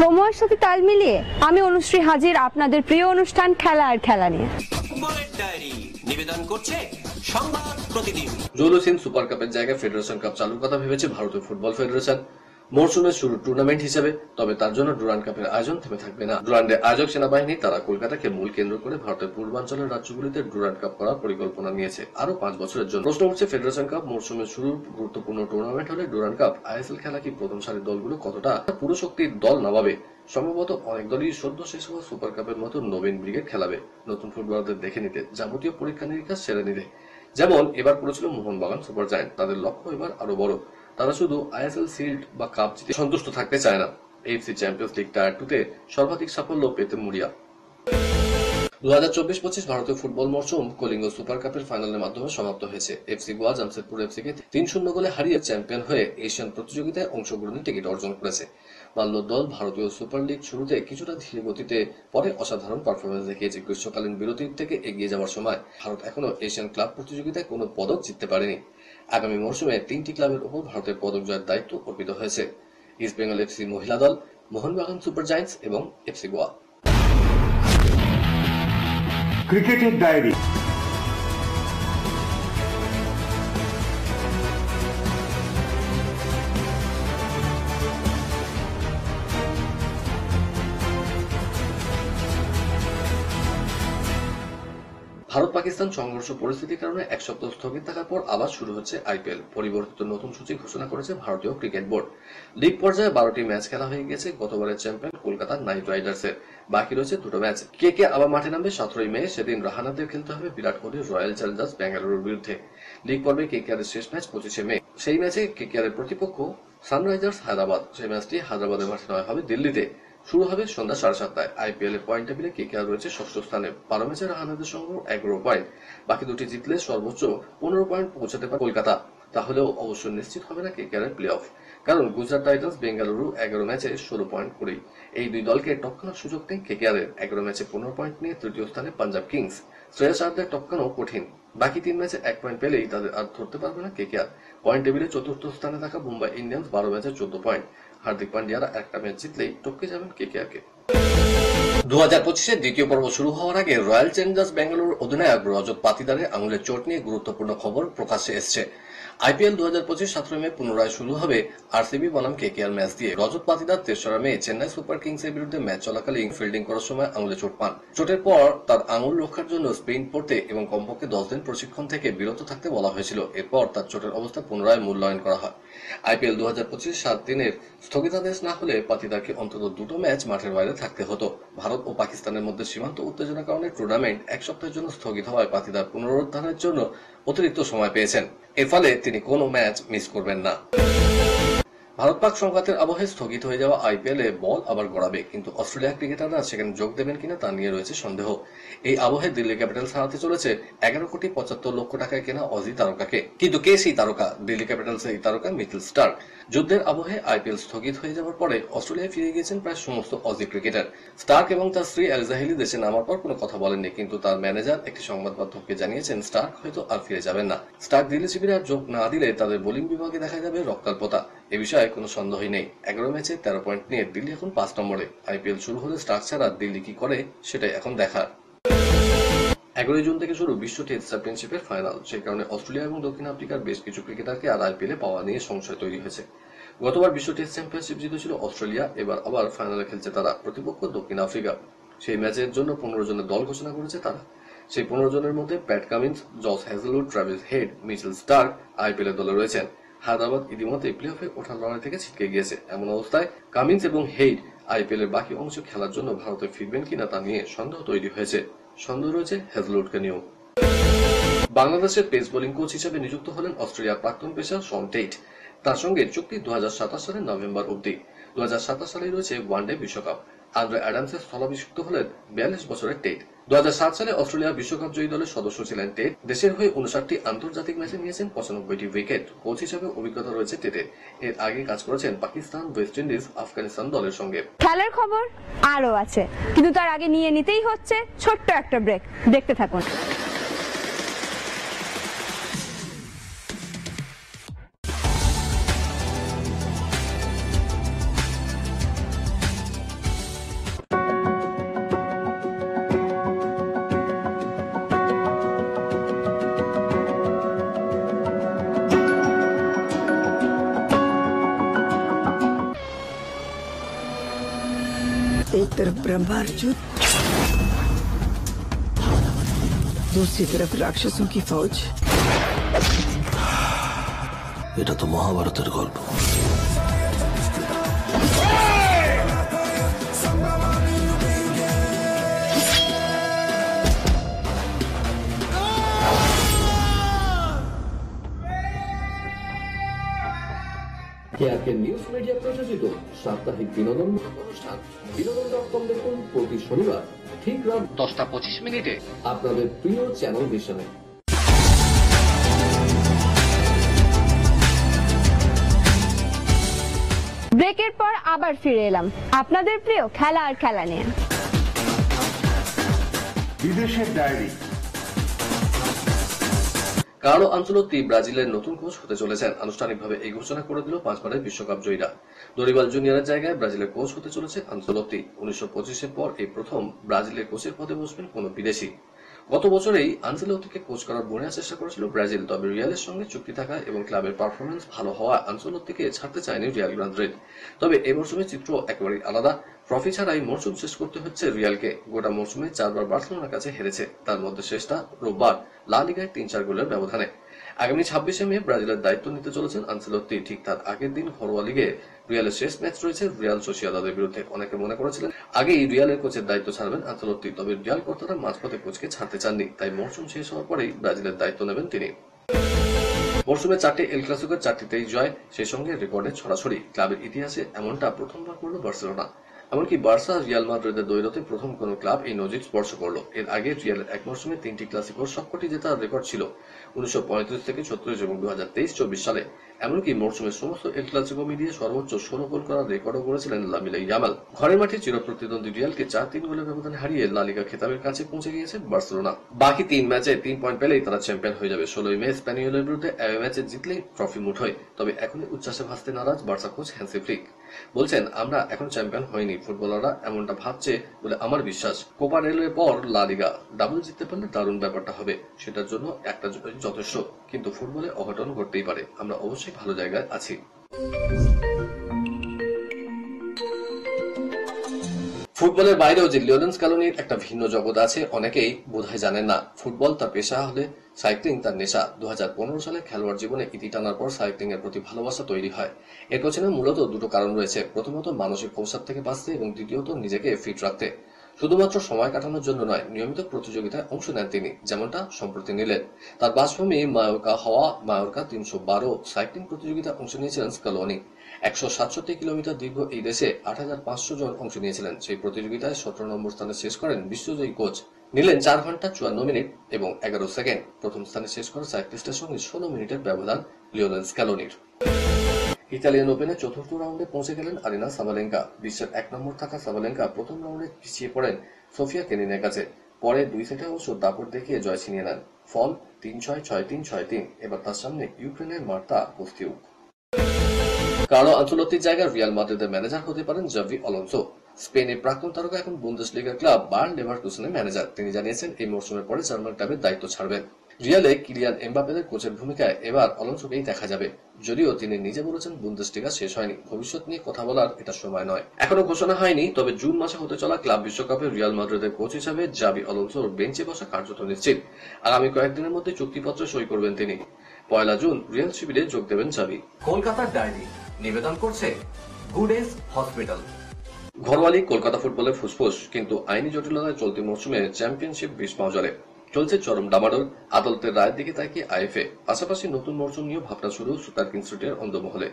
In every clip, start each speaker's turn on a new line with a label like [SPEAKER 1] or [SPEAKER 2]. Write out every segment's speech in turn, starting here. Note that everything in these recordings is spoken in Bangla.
[SPEAKER 1] সময়ের সাথে তাল মিলিয়ে আমি অনুশ্রী হাজির আপনাদের প্রিয় অনুষ্ঠান খেলা আর খেলা নিয়ে।
[SPEAKER 2] নিবেদন করছে সংবাদ প্রতিদিন।
[SPEAKER 3] জৌলুসিন সুপার কাপের জায়গায় ফেডারেশন কাপ চালুর কথা ভেবেছে ভারতীয় ফুটবল ফেডারেশন মরশুমের শুরু টুর্নামেন্ট হিসেবে। তবে তার জন্য ডুরান্ড কাপের আয়োজন থেমে থাকবে না। ডুরান্ডের আয়োজক সেনাবাহিনী তারা কলকাতাকে মূল কেন্দ্র করে ভারতের পূর্বাঞ্চলের রাজ্যগুলিতে ডুরান্ড কাপ করার পরিকল্পনা নিয়েছে আরো 5 বছরের জন্য। প্রশ্ন উঠছে, ফেডারেশন কাপ মরশুমের শুরুর গুরুত্বপূর্ণ টুর্নামেন্ট হলে ডুরান্ড কাপ আইএসএল খেলা কি প্রথম সারির দলগুলো কতটা পুরো শক্তির দল নামাবে? সম্ভবত অনেক দলই সদ্য শেষ হওয়া সুপার কাপের মতো নবীন ব্রিগেড খেলাবে, নতুন ফুটবলারদের দেখে নিতে, যাবতীয় পরীক্ষা নিরীক্ষা সেরে নিতে। যেমন এবার করেছিল মোহনবাগান সুপার জায়ান্ট। তাদের লক্ষ্য এবার আরো বড়। তারা শুধু আইএসএল শিল্ড বা কাপ জিতে সন্তুষ্ট থাকতে চায় না, এএফসি চ্যাম্পিয়ন্স লিগ টায়ার 2 তে সর্বাধিক সাফল্য পেতে মরিয়া। 2024-25 ভারতীয় ফুটবল মরশুম কলিঙ্গ সুপার কাপের ফাইনালের মাধ্যমে সমাপ্ত হয়েছে। এফসি গোয়া জামশেদপুর এফসিকে 3-0 গোলে হারিয়ে চ্যাম্পিয়ন হয়ে এশিয়ান প্রতিযোগিতায় অংশগ্রহণের টিকিট অর্জন করেছে। বাল্য দল ভারতীয় সুপার লিগ শুরুতে কিছুটা ধীর গতিতে পরে অসাধারণ পারফরমেন্স দেখিয়েছে। গ্রীষ্মকালীন বিরতির থেকে এগিয়ে যাওয়ার সময় ভারত এখনো এশিয়ান ক্লাব প্রতিযোগিতায় কোনো পদক জিততে পারেনি। আগামী মরশুমে 3টি ক্লাবের উপর ভারতের পদক জয়ের দায়িত্ব অর্পিত হয়েছে: ইস্ট বেঙ্গল এফসি মহিলা দল, মোহনবাগান সুপার জায়ান্টস এবং এফসি গোয়া।
[SPEAKER 4] ক্রিকেটের ডায়েরি।
[SPEAKER 3] ভারত পাকিস্তান সংঘর্ষ পরিস্থিতির কারণে এক সপ্তাহ স্থগিত থাকার পর আবার শুরু হচ্ছে আইপিএল। পরিবর্তিত নতুন সূচি ঘোষণা করেছে ভারতীয় ক্রিকেট বোর্ড। লিগ পর্যায়ে 12টি ম্যাচ খেলা হয়ে গেছে গতবারের চ্যাম্পিয়ন কলকাতা নাইট রাইডার্সের। বাকি রয়েছে 2টো ম্যাচ। কে আবার মাঠে নামবে 17ই মে। সেদিন রাহানাদের খেলতে হবে বিরাট কোহলির রয়্যাল চ্যালেঞ্জার্স ব্যাঙ্গালুরুর বিরুদ্ধে। লিগ পর্বে কেকেআরের শেষ ম্যাচ 25শে মে। সেই ম্যাচে কেকেআরের প্রতিপক্ষ সানরাইজার্স হায়দ্রাবাদ। সেই ম্যাচটি হায়দ্রাবাদের মাঠে নয়, হবে দিল্লিতে। শুরু হবে সন্ধ্যা 7:30টায়। আইপিএল এর পয়েন্ট টেবিলে কেকেআর রয়েছে 6ষ্ঠ স্থানে। 12 ম্যাচের রাহানাদের সংগ্রহ 11 পয়েন্ট। বাকি 2টি জিতলে সর্বোচ্চ 15 পয়েন্ট পৌঁছাতে পারে কলকাতা। তাহলেও অবশ্য নিশ্চিত হবে না কেকেআর এর প্লে অফ, কারণ গুজরাট টাইটান্স বেঙ্গালুরু 11 ম্যাচে 16 পয়েন্ট করেই। এই দুই দলকে টপকানোর সুযোগ নেই কেকেআর এর। 11 ম্যাচে 15 পয়েন্ট নিয়ে তৃতীয় স্থানে পাঞ্জাব কিংস। শ্রেয়াস আয়ারদের টপকানো কঠিন। বাকি 3 ম্যাচে 1 পয়েন্ট পেলেই তাদের আর ধরতে পারবে না কেকেআর। পয়েন্ট টেবিলে 4র্থ স্থানে থাকা মুম্বাই ইন্ডিয়ান্স 12 ম্যাচে 14 পয়েন্ট। হার্দিক পান্ডিয়ারা একটা ম্যাচ জিতলেই টপকে যাবেন কেকেআর কে। 2025-এর দ্বিতীয় পর্ব শুরু হওয়ার আগে রয়্যাল চ্যালেঞ্জার্স ব্যাঙ্গালুরুর অধিনায়ক রজত পাতিদারের আঙুলের চোট নিয়ে গুরুত্বপূর্ণ খবর প্রকাশ্যে এসেছে। আইপিএল 2025 17 মে পুনরায় শুরু হবে আরসিবি বনাম কেকেআর ম্যাচ দিয়ে। রজত পাতিদার 3রা মে চেন্নাই সুপার কিংস এর বিরুদ্ধে ম্যাচ চলাকালীন ফিল্ডিং করার সময় আঙুলে চোট পান। চোটের পর তার আঙুল রক্ষার জন্য স্পিন পড়তে এবং কমপক্ষে 10 দিন প্রশিক্ষণ থেকে বিরত থাকতে বলা হয়েছিল। এরপর তার চোটের অবস্থা পুনরায় মূল্যায়ন করা হয়। আইপিএল 2025 7 দিনের স্থগিতাদেশ না হলে পাতিদারকে অন্তত 2টো ম্যাচ মাঠের বাইরে থাকতে হতো। ভারত ও পাকিস্তানের মধ্যে সীমান্ত উত্তেজনার কারণে টুর্নামেন্ট 1 সপ্তাহের জন্য স্থগিত হওয়ায় পাতিদার পুনরুদ্ধারের জন্য অতিরিক্ত সময় পেয়েছেন। এর ফলে তিনি কোনো ম্যাচ মিস করবেন না। ভারত পাক সংঘাতের আবহে স্থগিত হয়ে যাওয়া আইপিএল এ বল আবার গড়াবে, কিন্তু অস্ট্রেলিয়া ক্রিকেটাররা সেখানে যোগ দেবেন কিনা তা নিয়ে রয়েছে সন্দেহ। এই আবহে দিল্লি ক্যাপিটালস হারাতে চলেছে 11,75,00,000 টাকায় কেনা অজি তারকাকে। কিন্তু কে সেই তারকা? দিল্লি ক্যাপিটালস এই তারকা মিচেল স্টার্ক। যুদ্ধের আবহে আইপিএল স্থগিত হয়ে যাওয়ার পরে অস্ট্রেলিয়ায় ফিরে গিয়েছেন প্রায় সমস্ত অজি ক্রিকেটার। স্টার্ক এবং তার স্ত্রী এলিজা হেলি দেশে নামার পর কোনো কথা বলেননি, কিন্তু তার ম্যানেজার একটি সংবাদ মাধ্যমকে জানিয়েছেন স্টার্ক হয়তো আর ফিরে যাবেন না। স্টার্ক দিল্লি শিবিরে আর যোগ না দিলে তাদের বোলিং বিভাগে দেখা যাবে রক্তাল্পতা। এ বিষয়ে কোনো সন্দেহই নেই। 11 ম্যাচে 13 পয়েন্ট নিয়ে দিল্লি এখন 5 নম্বরে। আইপিএল শুরু হলে স্টার্ক ছাড়া দিল্লি কি করে সেটাই এখন দেখার। 11 জুন থেকে শুরু বিশ্ব টেস্ট চ্যাম্পিয়নশিপের ফাইনাল। সেই কারণে অস্ট্রেলিয়া এবং দক্ষিণ আফ্রিকার বেশ কিছু ক্রিকেটারকে আর আইপিএলে পাওয়া নিয়ে সংশয় তৈরি হয়েছে। গতবার বিশ্ব টেস্ট চ্যাম্পিয়নশিপ জিতেছিল অস্ট্রেলিয়া, এবার আবার ফাইনালে খেলছে তারা। প্রতিপক্ষ দক্ষিণ আফ্রিকা। সেই ম্যাচের জন্য 15 জনের দল ঘোষণা করেছে তারা। সেই 15 জনের মধ্যে Pat Cummins, Josh Hazlewood, Travis Head, Mitchell Starc IPL এর দলে রয়েছেন। হায়দ্রাবাদ ইতিমধ্যে প্লে অফে ওঠার লড়াই থেকে ছিটকে গিয়েছে। এমন অবস্থায় কামিন্স এবং হেইড আইপিএল এর বাকি অংশ খেলার জন্য ভারতে ফিরবেন কিনা তা নিয়ে সন্দেহ তৈরি হয়েছে। সন্দেহ রয়েছে হ্যাজেলউডকে নিয়েও। বাংলাদেশের পেস বোলিং কোচ হিসেবে নিযুক্ত হলেন অস্ট্রেলিয়ার প্রাক্তন পেসার শন টেইট। তার সঙ্গে চুক্তি 2027 সালের নভেম্বর অবধি। 2027 সালে রয়েছে ওয়ানডে বিশ্বকাপ। আন্দ্রে অ্যাডামসের স্থলাভিষিক্ত হলেন 42 বছরের টেট। 2007 সালে অস্ট্রেলিয়া বিশ্বকাপ জয়ী দলের সদস্য ছিলেন টেট। দেশের হয়ে 59টি আন্তর্জাতিক ম্যাচে নিয়েছেন 95টি উইকেট। কোচ হিসেবে অভিজ্ঞতা রয়েছে টেটের। এর আগে কাজ করেছেন পাকিস্তান, ওয়েস্ট ইন্ডিজ, আফগানিস্তান দলের সঙ্গে।
[SPEAKER 1] খেলার খবর আরো আছে, কিন্তু তার আগে নিয়ে নিতেই হচ্ছে ছোট্ট একটা ব্রেক। দেখতে থাকুন।
[SPEAKER 5] तरफ ब्रह्मार्जुन, दूसरी तरफ राक्षसों की फौज।
[SPEAKER 6] এটা তো মহাভারতের গল্প।
[SPEAKER 3] কেআরকে নিউজ মিডিয়া প্রযোজিত সাপ্তাহিক বিনোদন অনুষ্ঠান বিনোদন.com দেখুন প্রতি শনিবার ঠিক রাত 10:25 আপনাদের প্রিয় চ্যানেল ভিশনে।
[SPEAKER 1] ব্রেকের পর আবার ফিরে এলাম আপনাদের প্রিয় খেলা আর খেলা নিয়ে।
[SPEAKER 4] বিদেশের ডায়েরি।
[SPEAKER 3] কার্লো আনচেলোত্তি ব্রাজিলের নতুন কোচ হতে চলেছেন। আনুষ্ঠানিকভাবে এই ঘোষণা করে দিল 5 বারের বিশ্বকাপ জয়ীরা। দরিবাল জুনিয়রের জায়গায় ব্রাজিলের কোচ হতে চলেছে আনচেলোত্তি। 1925-এর পর এই প্রথম ব্রাজিলের কোচের পদে বসবেন কোন বিদেশি। গত বছরেই আনচেলোত্তিকে কোচ করার বোনের চেষ্টা করেছিল ব্রাজিল, তবে রিয়ালের সঙ্গে চুক্তি থাকা এবং ক্লাবের পারফরমেন্স ভালো হওয়া আনচেলোত্তিকে ছাড়তে চায়নি রিয়াল মাদ্রিদ। তবে এই মরশুমের চিত্র একেবারেই আলাদা। ট্রফি ছাড়াই মরশুম শেষ করতে হচ্ছে রিয়ালকে। গোটা মরশুমে 4 বার বার্সেলোনার কাছে হেরেছে, তার মধ্যে শেষটা রোববার লা লিগায় 3-4 গোলের ব্যবধানে। আগামী 26শে মে ব্রাজিলের দায়িত্ব নিতে চলেছেন আনচেলোত্তি। ঠিক তার আগের দিন ঘরোয়া লিগে রিয়ালের শেষ ম্যাচ রয়েছে রিয়াল সোসিয়েদাদের বিরুদ্ধে। অনেকে মনে করেছিলেন আগেই রিয়ালের কোচের দায়িত্ব ছাড়বেন আনচেলোত্তি, তবে রিয়াল কর্তারা মাঝপথে কোচকে ছাড়তে চাননি, তাই মরশুম শেষ হওয়ার পরেই ব্রাজিলের দায়িত্ব নেবেন তিনি। মরশুমে 4টি এল ক্লাসিকোর 4টিতেই জয়, সেই সঙ্গে রেকর্ডে ছড়াছড়ি। ক্লাবের ইতিহাসে এমনটা প্রথমবার করল বার্সেলোনা। এমনকি বার্সা রিয়াল মাদ্রিদের দ্বৈরথে প্রথম কোন ক্লাব এই নজির স্পর্শ করল। এর আগে রিয়ালের এক মরশুমে 3টি ক্লাসিকোর সবকটি জেতার রেকর্ড ছিল 1935 থেকে 36 এবং 2023-24 সালে। এমনকি মরশুমের সমস্ত এল ক্লাসিকো মিলিয়ে সর্বোচ্চ 16 গোল করার রেকর্ডও করেছিলেন লামিনে ইয়ামাল। ঘরের মাঠে চিরপ্রতিদ্বন্দ্বী রিয়ালকে 4-3 গোলের ব্যবধানে হারিয়ে লা লিগা খেতাবের কাছে পৌঁছে গিয়েছে বার্সেলোনা। বাকি 3 ম্যাচে 3 পয়েন্ট পেলেই তারা চ্যাম্পিয়ন হয়ে যাবে। 16 মে স্প্যানিওলের বিরুদ্ধে অ্যাওয়ে ম্যাচে জিতলেই ট্রফি মুঠোয়। তবে এখনই উচ্ছ্বাসে ভাসতে নারাজ বার্সা কোচ হ্যান্সি ফ্লিক। বলছেন, আমরা এখন চ্যাম্পিয়ন হয়নি, ফুটবলাররা এমনটা ভাবছে বলে আমার বিশ্বাস। কোপা রেলের পর লা লিগা ডাবল জিততে পারলে দারুণ ব্যাপারটা হবে, সেটার জন্য একটা যথেষ্ট। কিন্তু ফুটবলে অঘটন ঘটতেই পারে, আমরা অবশ্যই ভালো জায়গায় আছি। ফুটবলের বাইরেও যে লিওনেল স্ক্যালোনির একটা ভিন্ন জগৎ আছে অনেকেই বোধহয় জানেন না। ফুটবল তার পেশা হলে সাইক্লিং তার নেশা। 2015 সালে খেলোয়াড় জীবনে ইতি টানার পর সাইক্লিং এর প্রতি ভালোবাসা তৈরি হয়। এর পেছনে মূলত দুটো কারণ রয়েছে। প্রথমত মানসিক অবসাদ থেকে বাঁচতে এবং দ্বিতীয়ত নিজেকে ফিট রাখতে। শুধুমাত্র সময় কাটানোর জন্য নয়, নিয়মিত প্রতিযোগিতায় অংশ নেন তিনি, যেমনটা সম্প্রতি নিলেন। তার বাসভূমি মায়োরকা হওয়া মায়োরকা 312 সাইক্লিং প্রতিযোগিতায় অংশ নিয়েছিলেন স্ক্যালোনি। 167 কিলোমিটার দীর্ঘ এই দেশে 8500 জন অংশ নিয়েছিলেন। সেই প্রতিযোগিতায় 17 নম্বর স্থানে শেষ করেন বিশ্বজয়ী কোচ। নিলেন 4 ঘন্টা 54 মিনিট এবং 11 সেকেন্ড। প্রথম স্থানে শেষ করা সাইক্লিস্টের সঙ্গে 16 মিনিটের ব্যবধান লিওনেল স্ক্যালোনির। ইতালিয়ান ওপেনে চতুর্থ রাউন্ডে পৌঁছে গেলেন আরিনা সাবালেঙ্কা। বিশ্বের 1 নম্বর থাকা সাবালেঙ্কা প্রথম রাউন্ডে পিছিয়ে পড়েন সোফিয়া কেনিনের কাছে। পরে 2 সেটে অবশ্য দাপট দেখিয়ে জয় ছিনিয়ে নেন। ফল 3-6, 6-3, 6-3। এবার তার সামনে ইউক্রেনের মার্তা কোস্তিউক। কার্লো আনচেলোত্তির জায়গায় রিয়াল মাদ্রিদের ম্যানেজার হতে পারেন জাভি আলোনসো। স্পেনের প্রাক্তন তারকা এখন বুন্দেসলিগার ক্লাব বায়ার্ন লেভারকুসেনের ম্যানেজার। তিনি জানিয়েছেন এই মরশুমের পরে জার্মান ক্লাবের দায়িত্ব ছাড়বেন। রিয়ালে কিলিয়ান এমবাপ্পেদের কোচের ভূমিকায় এবার আলোনসোকেই দেখা যাবে। যদিও তিনি নিজে বলেছেন বুন্দেসলিগা শেষ হয়নি, ভবিষ্যৎ নিয়ে কথা বলার এটা সময় নয়। এখনো ঘোষণা হয়নি, তবে জুন মাসে হতে চলা ক্লাব বিশ্বকাপে রিয়াল মাদ্রিদের কোচ হিসেবে জাভি আলোনসোর বেঞ্চে বসা কার্যত নিশ্চিত। আগামী কয়েকদিনের মধ্যে চুক্তিপত্রে সই করবেন তিনি। 1 জুন রিয়াল শিবিরে যোগ দেবেন জাভি।
[SPEAKER 2] কলকাতার ডায়েরি নিবেদন করছে গুডেস হসপিটাল।
[SPEAKER 3] ঘরোয়া লীগ কলকাতা ফুটবলের ফুসফুস, কিন্তু আইনি জটিলতায় চলতি মরশুমে চ্যাম্পিয়নশিপ বিষ পাঁজরে। চলছে চরম ডামাডোল। আদালতের রায়ের দিকে তাকিয়ে আইএফএ। পাশাপাশি নতুন মরশুম নিয়ে ভাবনা শুরু সুপার কিংস স্ট্রিটের অন্দরমহলে।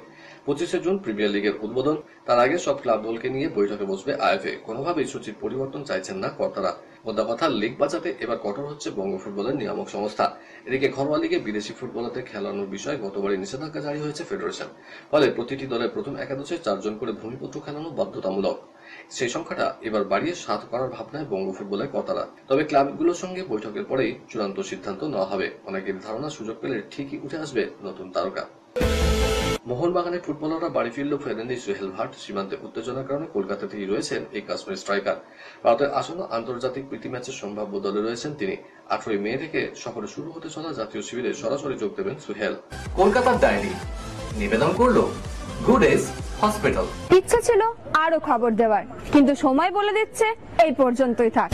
[SPEAKER 3] 25শে জুন প্রিমিয়ার লিগের উদ্বোধন। তার আগে সব ক্লাব দলকে নিয়ে বৈঠকে বসবে আইএফএ। কোনোভাবেই সূচির পরিবর্তন চাইছেন না কর্তারা। মোদ্দা কথা, লিগ বাঁচাতে এবার কঠোর হচ্ছে বঙ্গ ফুটবলের নিয়ামক সংস্থা। এদিকে ঘরোয়া লিগে বিদেশি ফুটবলারদের খেলানোর বিষয়ে গতবারই নিষেধাজ্ঞা জারি হয়েছে ফেডারেশন। ফলে প্রতিটি দলের প্রথম একাদশে 4 জন করে ভূমিপুত্র খেলানো বাধ্যতামূলক। সেই সংখ্যাটা এবার বাড়িয়ে 7 করার ভাবনায় বঙ্গ ফুটবলের কর্তারা। তবে ক্লাবগুলোর সঙ্গে বৈঠকের পরেই চূড়ান্ত সিদ্ধান্ত নেওয়া হবে। অনেকের ধারণা সুযোগ পেলে ঠিকই উঠে আসবে নতুন তারকা। মোহনবাগানের ফুটবলাররা বাড়ি ফিরলেও ফেরেননি সোহেল ভাট। সীমান্তে উত্তেজনার কারণে কলকাতাতেই রয়েছেন এই কাশ্মীর স্ট্রাইকার। ভারতের আসন্ন আন্তর্জাতিক প্রীতি ম্যাচের সম্ভাব্য দলে রয়েছেন তিনি। 18 মে থেকে সফরে শুরু হতে চলা জাতীয় শিবিরে সরাসরি যোগ দেবেন সোহেল।
[SPEAKER 2] কলকাতার ডায়েরি নিবেদন করলো গুডেস হসপিটাল।
[SPEAKER 1] ইচ্ছা ছিল আরো খবর দেওয়ার, কিন্তু সময় বলে দিচ্ছে এই পর্যন্তই থাক।